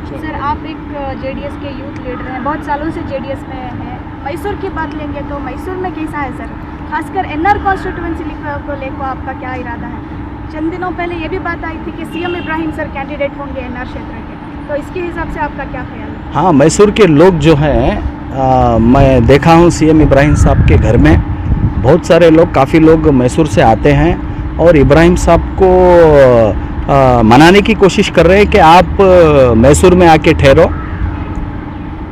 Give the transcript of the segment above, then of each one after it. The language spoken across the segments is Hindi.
सर आप एक जेडीएस के यूथ लीडर हैं, बहुत सालों से जेडीएस में हैं। मैसूर की बात लेंगे तो मैसूर में कैसा है सर, खासकर एनआर कॉन्स्टिट्यूएंसी को लेकर आपका क्या इरादा है? चंद दिनों पहले ये भी बात आई थी कि सीएम इब्राहिम सर कैंडिडेट होंगे एनआर क्षेत्र के, तो इसके हिसाब से आपका क्या ख्याल है? हाँ, मैसूर के लोग जो हैं मैं देखा हूँ सीएम इब्राहिम साहब के घर में बहुत सारे लोग, काफ़ी लोग मैसूर से आते हैं और इब्राहिम साहब को मनाने की कोशिश कर रहे हैं कि आप मैसूर में आके ठहरो,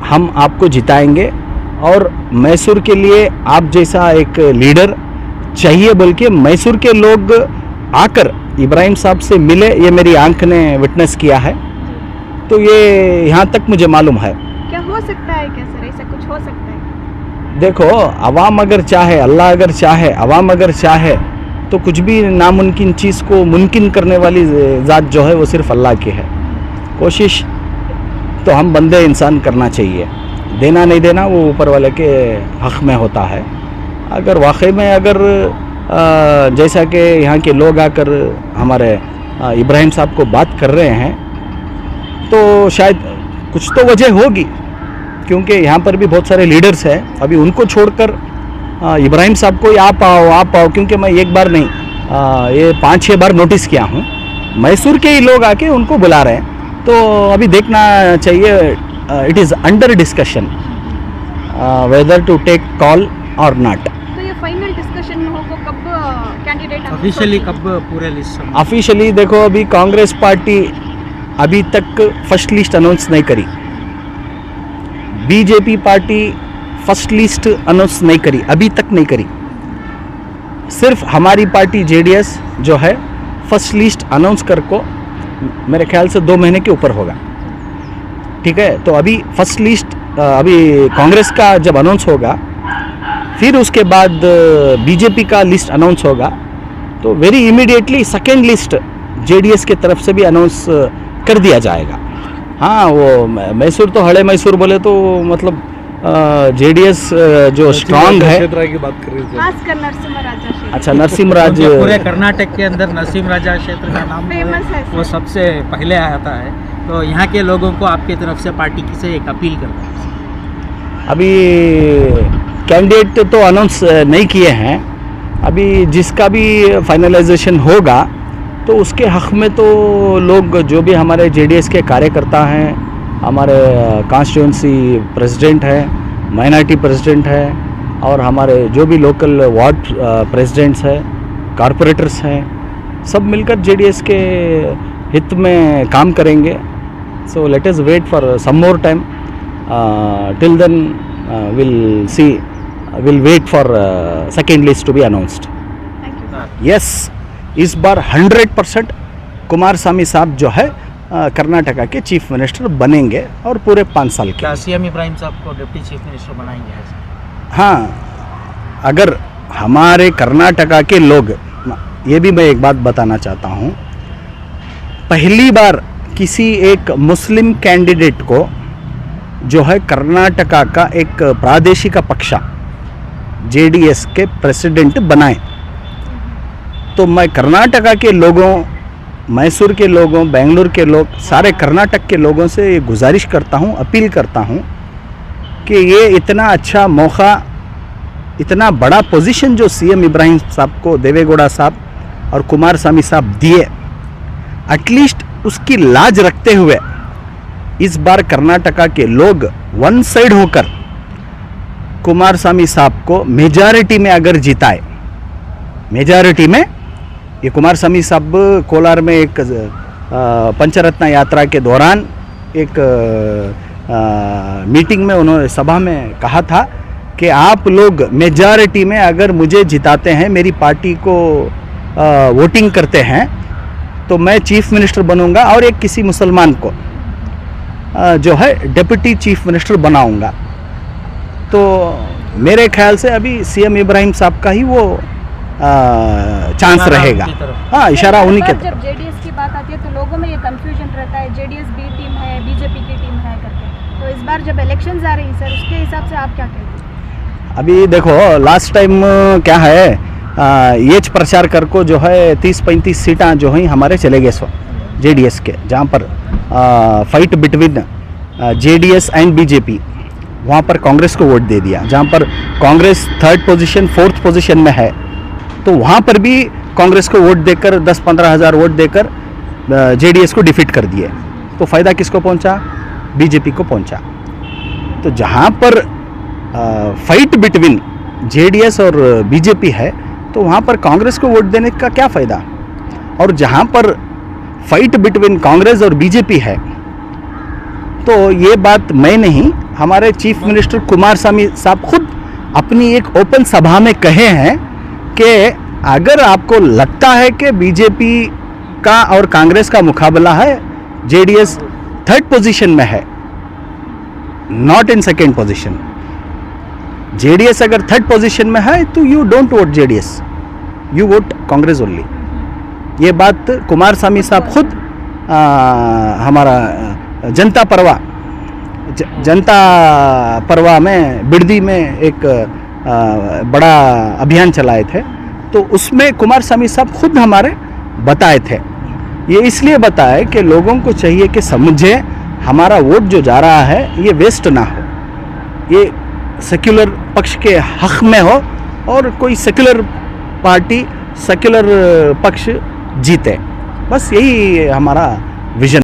हम आपको जिताएंगे और मैसूर के लिए आप जैसा एक लीडर चाहिए बोल के मैसूर के लोग आकर इब्राहिम साहब से मिले, ये मेरी आंख ने विटनेस किया है। तो ये यहाँ तक मुझे मालूम है। क्या हो सकता है क्या सर, ऐसा कुछ हो सकता है? देखो, अवाम अगर चाहे, अल्लाह अगर चाहे, अवाम अगर चाहे तो कुछ भी नामुमकिन चीज़ को मुमकिन करने वाली ज़ात जो है वो सिर्फ अल्लाह की है। कोशिश तो हम बंदे इंसान करना चाहिए, देना नहीं देना वो ऊपर वाले के हक़ में होता है। अगर वाकई में अगर जैसा कि यहाँ के लोग आकर हमारे इब्राहिम साहब को बात कर रहे हैं तो शायद कुछ तो वजह होगी, क्योंकि यहाँ पर भी बहुत सारे लीडर्स हैं। अभी उनको छोड़कर इब्राहिम साहब को आप आओ, क्योंकि मैं एक बार नहीं ये 5-6 बार नोटिस किया हूँ, मैसूर के ही लोग आके उनको बुला रहे हैं। तो अभी देखना चाहिए, it is under discussion whether to take call और नॉट। तो ये फाइनल डिस्कशन होगा कब, कैंडिडेट ऑफिशियली कब पूरे लिस्ट? ऑफिशियली देखो, अभी कांग्रेस पार्टी अभी तक फर्स्ट लिस्ट अनाउंस नहीं करी, BJP party first list announce नहीं करी, अभी तक नहीं करी। सिर्फ हमारी पार्टी जेडीएस जो है फर्स्ट लिस्ट अनाउंस कर को मेरे ख्याल से 2 महीने के ऊपर होगा। ठीक है, तो अभी फर्स्ट लिस्ट अभी कांग्रेस का जब अनाउंस होगा, फिर उसके बाद बीजेपी का लिस्ट अनाउंस होगा, तो very immediately second list JDS के तरफ से भी अनाउंस कर दिया जाएगा। हाँ, वो मैसूर तो हड़े मैसूर बोले तो मतलब जेडीएस जो स्ट्रांग है, की बात कर रही खासकर नरसिम्हा राजा क्षेत्र। अच्छा, नरसिम्हराज पूरे कर्नाटक के अंदर नरसिम्हा राजा क्षेत्र का नाम फेमस है वो सबसे पहले आता है। तो यहाँ के लोगों को आपकी तरफ से पार्टी से एक अपील करता है? अभी कैंडिडेट तो अनाउंस नहीं किए हैं, अभी जिसका भी फाइनलाइजेशन होगा तो उसके हक़ में तो लोग जो भी हमारे जेडीएस के कार्यकर्ता हैं, हमारे कॉन्स्टिट्यूंसी प्रेसिडेंट है, माइनॉरिटी प्रेसिडेंट है और हमारे जो भी लोकल वार्ड प्रेसिडेंट्स हैं, कॉरपोरेटर्स हैं, सब मिलकर जेडीएस के हित में काम करेंगे। So let us wait for some more time, till then will wait for second list to be announced. Yes, इस बार 100% कुमारस्वामी साहब जो है कर्नाटका के चीफ मिनिस्टर बनेंगे और पूरे 5 साल के। क्या सीएम इब्राहिम साहब को डिप्टी चीफ मिनिस्टर बनाएंगे? हाँ, अगर हमारे कर्नाटका के लोग, ये भी मैं एक बात बताना चाहता हूँ, पहली बार किसी एक मुस्लिम कैंडिडेट को जो है कर्नाटका का एक प्रादेशिक पक्ष जेडीएस के प्रेसिडेंट बनाए, तो मैं कर्नाटका के लोगों, मैसूर के लोगों, बेंगलुरु के लोग, सारे कर्नाटक के लोगों से ये गुजारिश करता हूँ, अपील करता हूँ कि ये इतना अच्छा मौका, इतना बड़ा पोजीशन जो सीएम इब्राहिम साहब को देवेगौड़ा साहब और कुमारस्वामी साहब दिए, एटलीस्ट उसकी लाज रखते हुए इस बार कर्नाटका के लोग वन साइड होकर कुमारस्वामी साहब को मेजॉरिटी में अगर जिताए, मेजॉरिटी में, ये कुमारस्वामी साहब कोलार में एक पंचरत्न यात्रा के दौरान एक मीटिंग में उन्होंने सभा में कहा था कि आप लोग मेजॉरिटी में अगर मुझे जिताते हैं, मेरी पार्टी को वोटिंग करते हैं, तो मैं चीफ मिनिस्टर बनूंगा और एक किसी मुसलमान को जो है डिप्टी चीफ मिनिस्टर बनाऊंगा। तो मेरे ख्याल से अभी सीएम इब्राहिम साहब का ही वो चांस रहेगा। हाँ, इशारा उन्हीं के तरफ। जब जेडीएस की बात आती है तो लोगों में ये कंफ्यूजन रहता है, जेडीएस बी टीम है, बीजेपी की टीम है करके। तो इस बार जब इलेक्शंस आ रही है सर, उसके हिसाब से आप क्या कहते हैं? अभी देखो, लास्ट टाइम क्या है, ये प्रचार कर को जो है 30-35 सीटें जो हैं हमारे चले गए जेडीएस के, जहाँ पर fight between JDS and BJP, वहाँ पर कांग्रेस को वोट दे दिया। जहाँ पर Congress 3rd position 4th position में है, तो वहाँ पर भी कांग्रेस को वोट देकर 10-15 हज़ार वोट देकर जेडीएस को डिफीट कर दिए। तो फ़ायदा किसको पहुँचा? बीजेपी को पहुँचा। तो जहाँ पर फाइट बिटवीन जेडीएस और बीजेपी है, तो वहाँ पर कांग्रेस को वोट देने का क्या फ़ायदा? और जहाँ पर फाइट बिटवीन कांग्रेस और बीजेपी है, तो ये बात मैं नहीं, हमारे चीफ मिनिस्टर कुमारस्वामी साहब खुद अपनी एक ओपन सभा में कहे हैं कि अगर आपको लगता है कि बीजेपी का और कांग्रेस का मुकाबला है, जेडीएस 3rd पोजीशन में है, not in 2nd position. JDS अगर 3rd पोजीशन में है तो you don't vote JDS, you won't Congress only. ये बात कुमारस्वामी साहब खुद हमारा जनता परवा में बिरदी में एक बड़ा अभियान चलाए थे, तो उसमें कुमारस्वामी साहब खुद हमारे बताए थे। ये इसलिए बताए कि लोगों को चाहिए कि समझे हमारा वोट जो जा रहा है ये वेस्ट ना हो, ये सेक्युलर पक्ष के हक में हो और कोई सेक्युलर पार्टी, सेक्युलर पक्ष जीते। बस यही हमारा विजन।